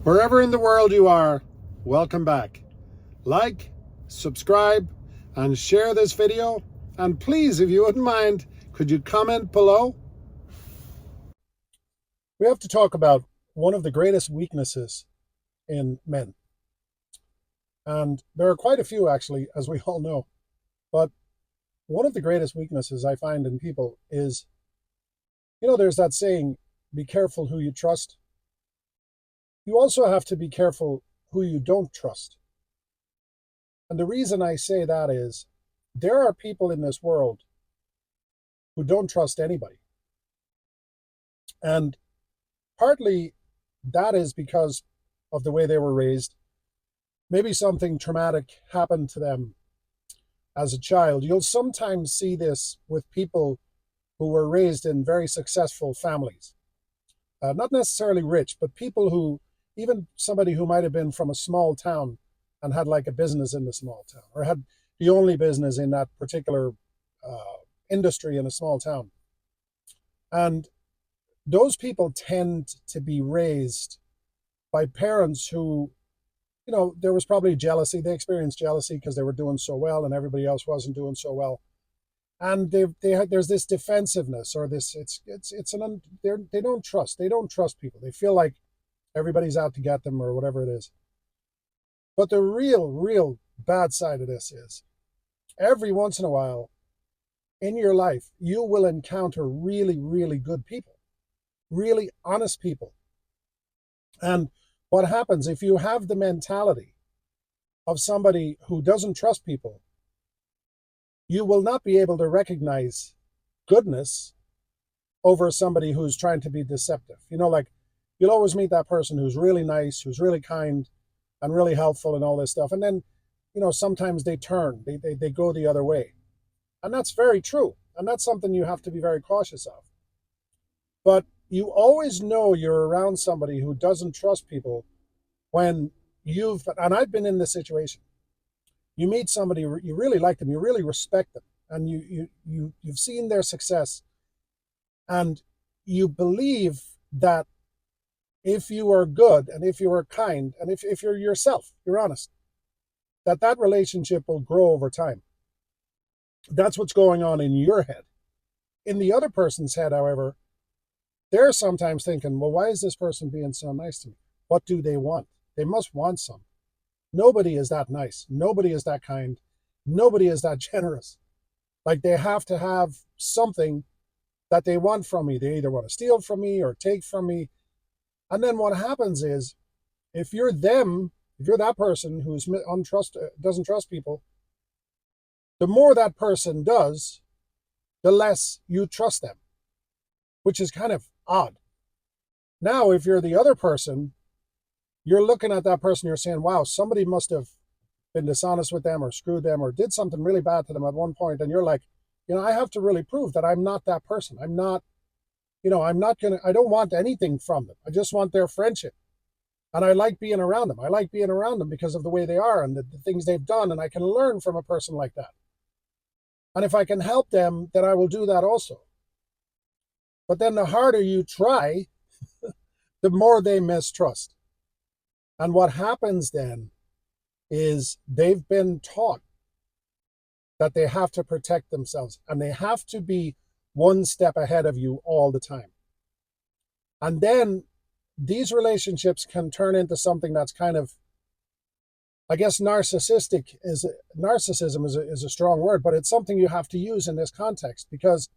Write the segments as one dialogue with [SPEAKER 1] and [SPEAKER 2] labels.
[SPEAKER 1] Wherever in the world you are, welcome back. Like, subscribe, and share this video. And please, if you wouldn't mind, could you comment below? We have to talk about one of the greatest weaknesses in men. And there are quite a few, actually, as we all know. But one of the greatest weaknesses I find in people is, there's that saying, be careful who you trust. You also have to be careful who you don't trust. And the reason I say that is there are people in this world who don't trust anybody. And partly that is because of the way they were raised. Maybe something traumatic happened to them as a child. You'll sometimes see this with people who were raised in very successful families. Not necessarily rich, but people who, even somebody who might have been from a small town and had like a business in the small town, or had the only business in that particular industry in a small town. And those people tend to be raised by parents who, there was probably jealousy. They experienced jealousy because they were doing so well and everybody else wasn't doing so well. And there's this defensiveness, or this, they don't trust. They don't trust people. They feel like everybody's out to get them or whatever it is. But the real bad side of this is every once in a while in your life, you will encounter really good people, really honest people. And what happens if you have the mentality of somebody who doesn't trust people, you will not be able to recognize goodness over somebody who's trying to be deceptive. Like you'll always meet that person who's really nice, who's really kind and really helpful and all this stuff. And then, sometimes they turn, they go the other way. And that's very true. And that's something you have to be very cautious of. But you always know you're around somebody who doesn't trust people when and I've been in this situation. You meet somebody, you really like them, you really respect them, and you've seen their success, and you believe that if you are good and if you are kind and if you're yourself, you're honest, that relationship will grow over time. That's what's going on in your head. In the other person's head, however, they're sometimes thinking, well, why is this person being so nice to me? What do they want? They must want something. Nobody is that nice. Nobody is that kind. Nobody is that generous. Like they have to have something that they want from me. They either want to steal from me or take from me. And then what happens is, if you're that person who's doesn't trust people, the more that person does, the less you trust them, which is kind of odd. Now, if you're the other person, you're looking at that person, you're saying, wow, somebody must have been dishonest with them or screwed them or did something really bad to them at one point. And you're like, I have to really prove that I'm not that person. I don't want anything from them. I just want their friendship. And I like being around them. I like being around them because of the way they are and the things they've done. And I can learn from a person like that. And if I can help them, then I will do that also. But then the harder you try, the more they mistrust. And what happens then is they've been taught that they have to protect themselves and they have to be one step ahead of you all the time. And then these relationships can turn into something that's kind of, I guess, narcissism is a strong word, but it's something you have to use in this context, because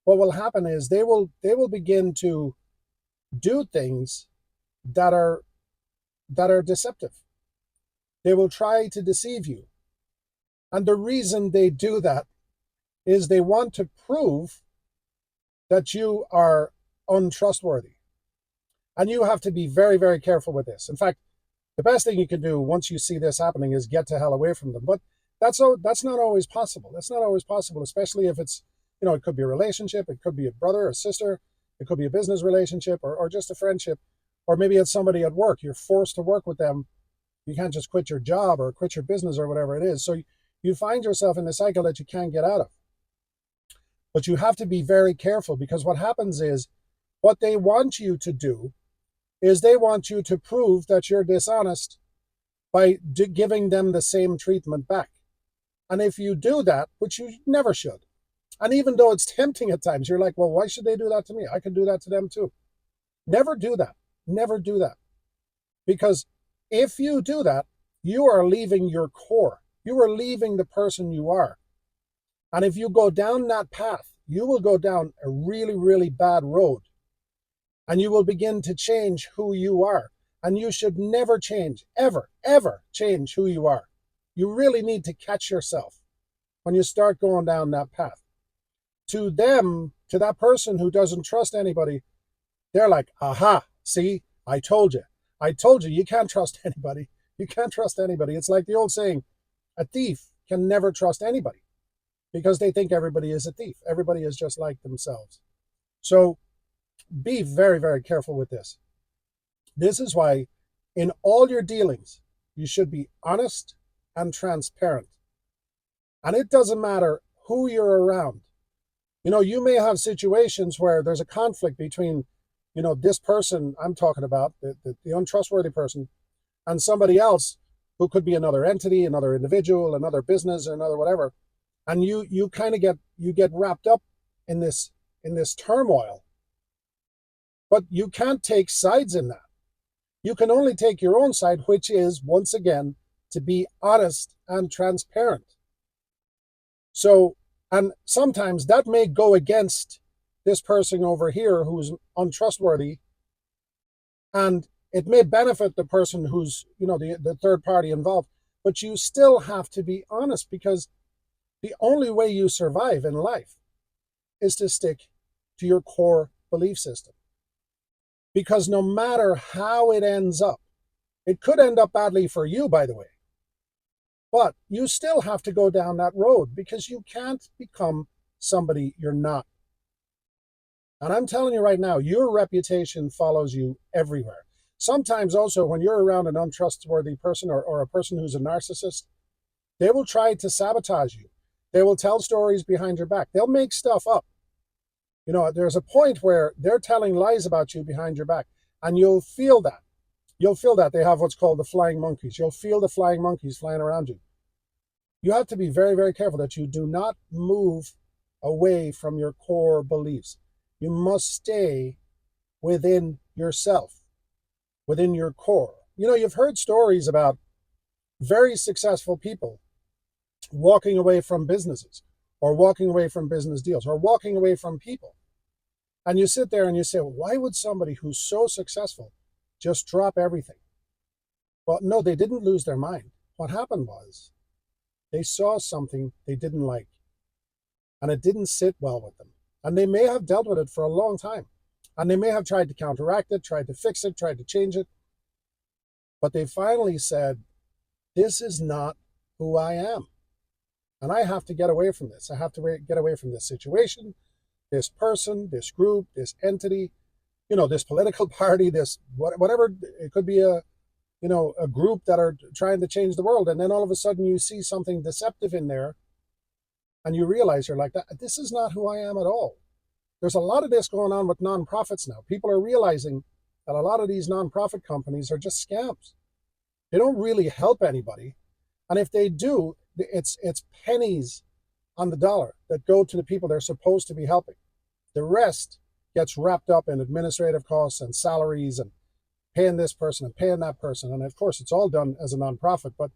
[SPEAKER 1] what will happen is they will begin to do things that are deceptive. They will try to deceive you. And the reason they do that is they want to prove that you are untrustworthy. And you have to be very careful with this. In fact, the best thing you can do once you see this happening is get to hell away from them. But that's not always possible. That's not always possible, especially if it's, it could be a relationship, it could be a brother or sister, it could be a business relationship, or just a friendship, or maybe it's somebody at work. You're forced to work with them. You can't just quit your job or quit your business or whatever it is. So you find yourself in a cycle that you can't get out of. But you have to be very careful, because what happens is what they want you to do is they want you to prove that you're dishonest by giving them the same treatment back. And if you do that, which you never should, and even though it's tempting at times, you're like, well, why should they do that to me? I can do that to them too. Never do that. Never do that. Because if you do that, you are leaving your core. You are leaving the person you are. And if you go down that path, you will go down a really, really bad road. And you will begin to change who you are. And you should never change, ever, ever change who you are. You really need to catch yourself when you start going down that path. To them, to that person who doesn't trust anybody, they're like, aha, see, I told you. I told you, you can't trust anybody. You can't trust anybody. It's like the old saying, a thief can never trust anybody because they think everybody is a thief. Everybody is just like themselves. So be very, very careful with this. This is why in all your dealings, you should be honest and transparent. And it doesn't matter who you're around. You know, you may have situations where there's a conflict between, you know, this person I'm talking about, the untrustworthy person, and somebody else who could be another entity, another individual, another business, or another whatever. And you kind of get wrapped up in this turmoil. But you can't take sides in that. You can only take your own side, which is, once again, to be honest and transparent. So, and sometimes that may go against this person over here who's untrustworthy, and it may benefit the person who's, you know, the third party involved, but you still have to be honest, because the only way you survive in life is to stick to your core belief system. Because no matter how it ends up, it could end up badly for you, by the way, but you still have to go down that road because you can't become somebody you're not. And I'm telling you right now, your reputation follows you everywhere. Sometimes also when you're around an untrustworthy person, or a person who's a narcissist, they will try to sabotage you. They will tell stories behind your back. They'll make stuff up. You know, there's a point where they're telling lies about you behind your back, and you'll feel that. You'll feel that they have what's called the flying monkeys. You'll feel the flying monkeys flying around you. You have to be very, very careful that you do not move away from your core beliefs. You must stay within yourself, within your core. You know, you've heard stories about very successful people walking away from businesses, or walking away from business deals, or walking away from people. And you sit there and you say, well, why would somebody who's so successful just drop everything? Well, no, they didn't lose their mind. What happened was they saw something they didn't like, and it didn't sit well with them. And they may have dealt with it for a long time. And they may have tried to counteract it, tried to fix it, tried to change it. But they finally said, this is not who I am. And I have to get away from this. I have to get away from this situation, this person, this group, this entity, you know, this political party, this whatever. It could be a, you know, a group that are trying to change the world. And then all of a sudden you see something deceptive in there, and you realize you're like, this is not who I am at all. There's a lot of this going on with nonprofits now. People are realizing that a lot of these nonprofit companies are just scams. They don't really help anybody. And if they do, it's pennies on the dollar that go to the people they're supposed to be helping. The rest gets wrapped up in administrative costs and salaries and paying this person and paying that person. And of course, it's all done as a nonprofit, but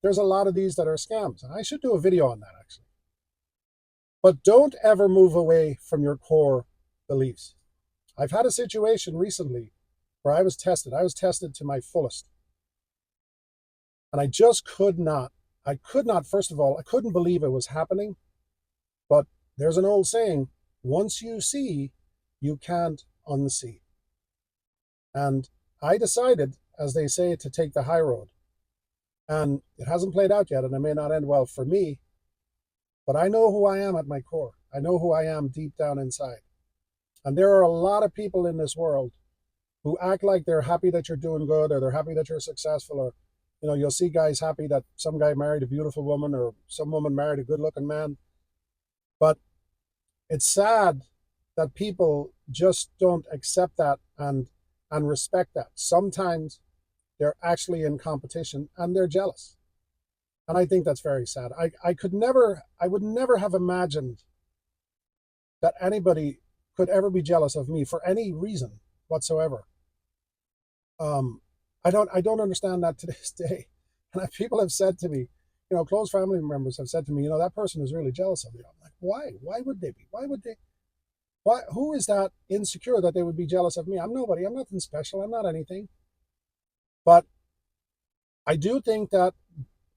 [SPEAKER 1] there's a lot of these that are scams. And I should do a video on that, actually. But don't ever move away from your core beliefs. I've had a situation recently where I was tested. I was tested to my fullest. And I just could not, first of all, I couldn't believe it was happening. But there's an old saying, once you see, you can't unsee. And I decided, as they say, to take the high road. And it hasn't played out yet, and it may not end well for me. But I know who I am at my core. I know who I am deep down inside. And there are a lot of people in this world who act like they're happy that you're doing good, or they're happy that you're successful, or, you know, you'll see guys happy that some guy married a beautiful woman, or some woman married a good-looking man. But it's sad that people just don't accept that and and respect that. Sometimes they're actually in competition and they're jealous. And I think that's very sad. I would never have imagined that anybody could ever be jealous of me for any reason whatsoever. Um, I don't understand that to this day. And people have said to me, close family members have said to me, that person is really jealous of you. I'm like, why? Why would they be? Why would they? Why? Who is that insecure that they would be jealous of me? I'm nobody. I'm nothing special. I'm not anything. But I do think that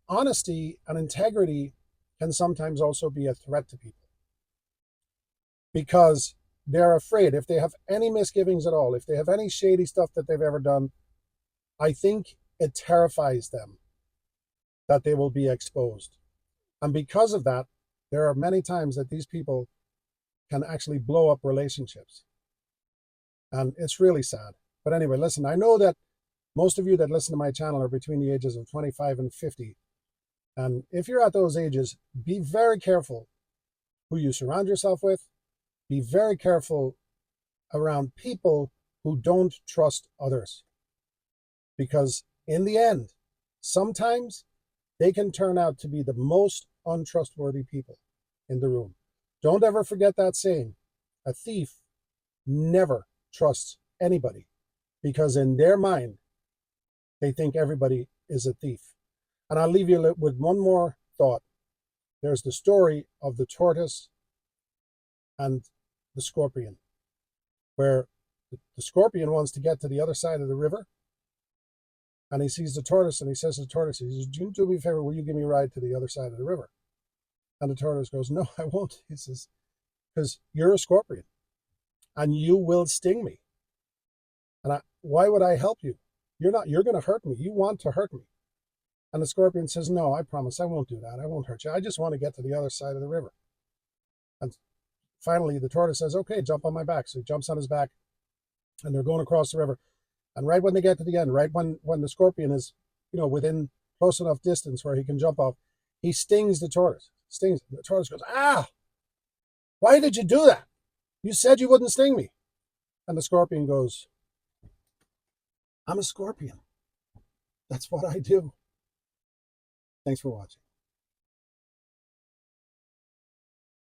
[SPEAKER 1] honesty and integrity can sometimes also be a threat to people because they're afraid. If they have any misgivings at all, if they have any shady stuff that they've ever done, I think it terrifies them that they will be exposed. And because of that, there are many times that these people can actually blow up relationships. And it's really sad. But anyway, listen, I know that most of you that listen to my channel are between the ages of 25 and 50. And if you're at those ages, be very careful who you surround yourself with. Be very careful around people who don't trust others. Because in the end, sometimes they can turn out to be the most untrustworthy people in the room. Don't ever forget that saying. A thief never trusts anybody because in their mind, they think everybody is a thief. And I'll leave you with one more thought. There's the story of the tortoise and the scorpion, where the scorpion wants to get to the other side of the river, and he sees the tortoise, and he says to the tortoise, he says, do me a favor, will you give me a ride to the other side of the river? And the tortoise goes, no, I won't. He says, because you're a scorpion, and you will sting me. And why would I help you? You're going to hurt me. You want to hurt me. And the scorpion says, no, I promise I won't do that. I won't hurt you. I just want to get to the other side of the river. And finally, the tortoise says, okay, jump on my back. So he jumps on his back, and they're going across the river. And right when they get to the end, right when the scorpion is, within close enough distance where he can jump off, he stings the tortoise. Stings. The tortoise goes, ah, why did you do that? You said you wouldn't sting me. And the scorpion goes, I'm a scorpion. That's what I do. Thanks for watching.